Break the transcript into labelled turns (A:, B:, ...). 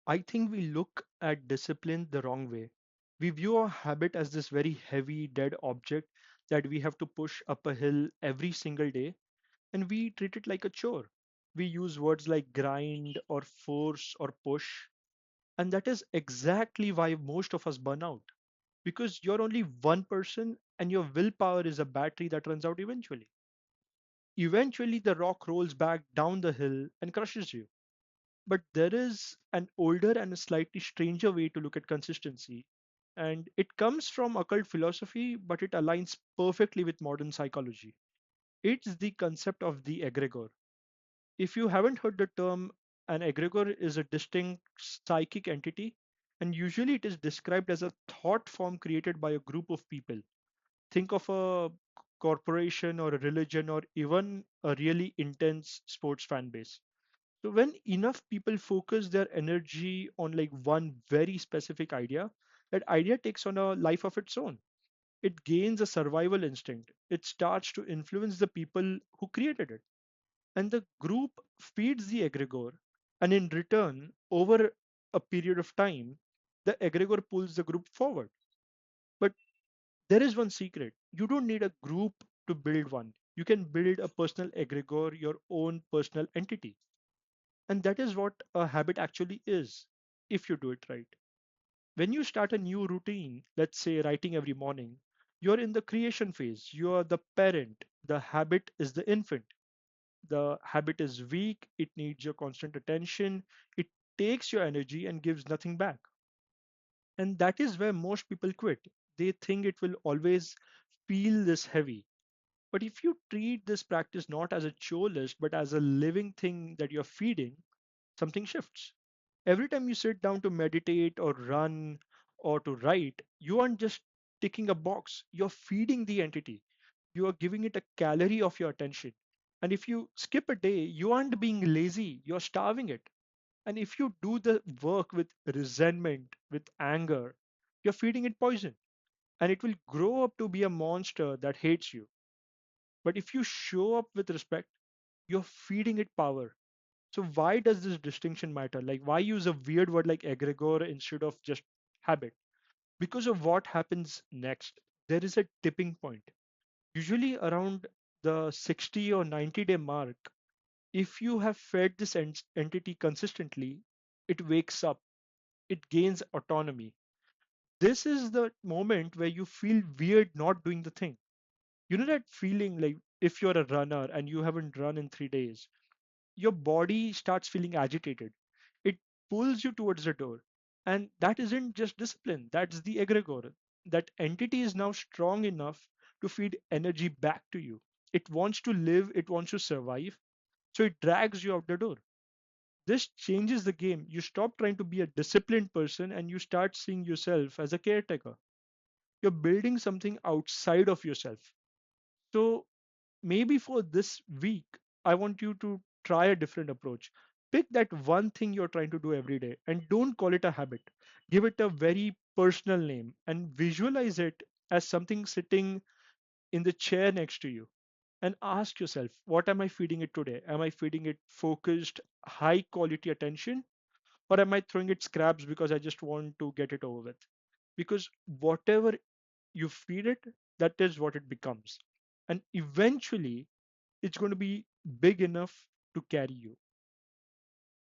A: I think we look at discipline the wrong way. We view a habit as this very heavy, dead object that we have to push up a hill every single day, and we treat it like a chore. We use words like grind or force or push, and that is exactly why most of us burn out. Because you're only one person, and your willpower is a battery that runs out eventually. Eventually, the rock rolls back down the hill and crushes you. But there is an older and a slightly stranger way to look at consistency. And it comes from occult philosophy, but it aligns perfectly with modern psychology. It's the concept of the egregore. If you haven't heard the term, an egregore is a distinct psychic entity, and usually it is described as a thought form created by a group of people. Think of a corporation or a religion or even a really intense sports fan base. So when enough people focus their energy on like one very specific idea, that idea takes on a life of its own. It gains a survival instinct. It starts to influence the people who created it. And the group feeds the egregore. And in return, over a period of time, the egregore pulls the group forward. But there is one secret. You don't need a group to build one. You can build a personal egregore, your own personal entity. And that is what a habit actually is, if you do it right. When you start a new routine, let's say writing every morning, you're in the creation phase. You are the parent. The habit is the infant. The habit is weak. It needs your constant attention. It takes your energy and gives nothing back. And that is where most people quit. They think it will always feel this heavy. But if you treat this practice not as a chore list, but as a living thing that you're feeding, something shifts. Every time you sit down to meditate or run or to write, you aren't just ticking a box, you're feeding the entity. You are giving it a calorie of your attention. And if you skip a day, you aren't being lazy, you're starving it. And if you do the work with resentment, with anger, you're feeding it poison. And it will grow up to be a monster that hates you. But if you show up with respect, you're feeding it power. So why does this distinction matter? Like why use a weird word like egregore instead of just habit? Because of what happens next. There is a tipping point. Usually around the 60 or 90-day mark, if you have fed this entity consistently, it wakes up, it gains autonomy. This is the moment where you feel weird not doing the thing. You know that feeling like if you're a runner and you haven't run in 3 days, your body starts feeling agitated. It pulls you towards the door. And that isn't just discipline, that's the egregore. That entity is now strong enough to feed energy back to you. It wants to live, it wants to survive, so it drags you out the door. This changes the game. You stop trying to be a disciplined person and you start seeing yourself as a caretaker. You're building something outside of yourself. So maybe for this week, I want you to try a different approach. Pick that one thing you're trying to do every day and don't call it a habit. Give it a very personal name and visualize it as something sitting in the chair next to you. And ask yourself, what am I feeding it today? Am I feeding it focused, high quality attention? Or am I throwing it scraps because I just want to get it over with? Because whatever you feed it, that is what it becomes. And eventually, it's going to be big enough to carry you.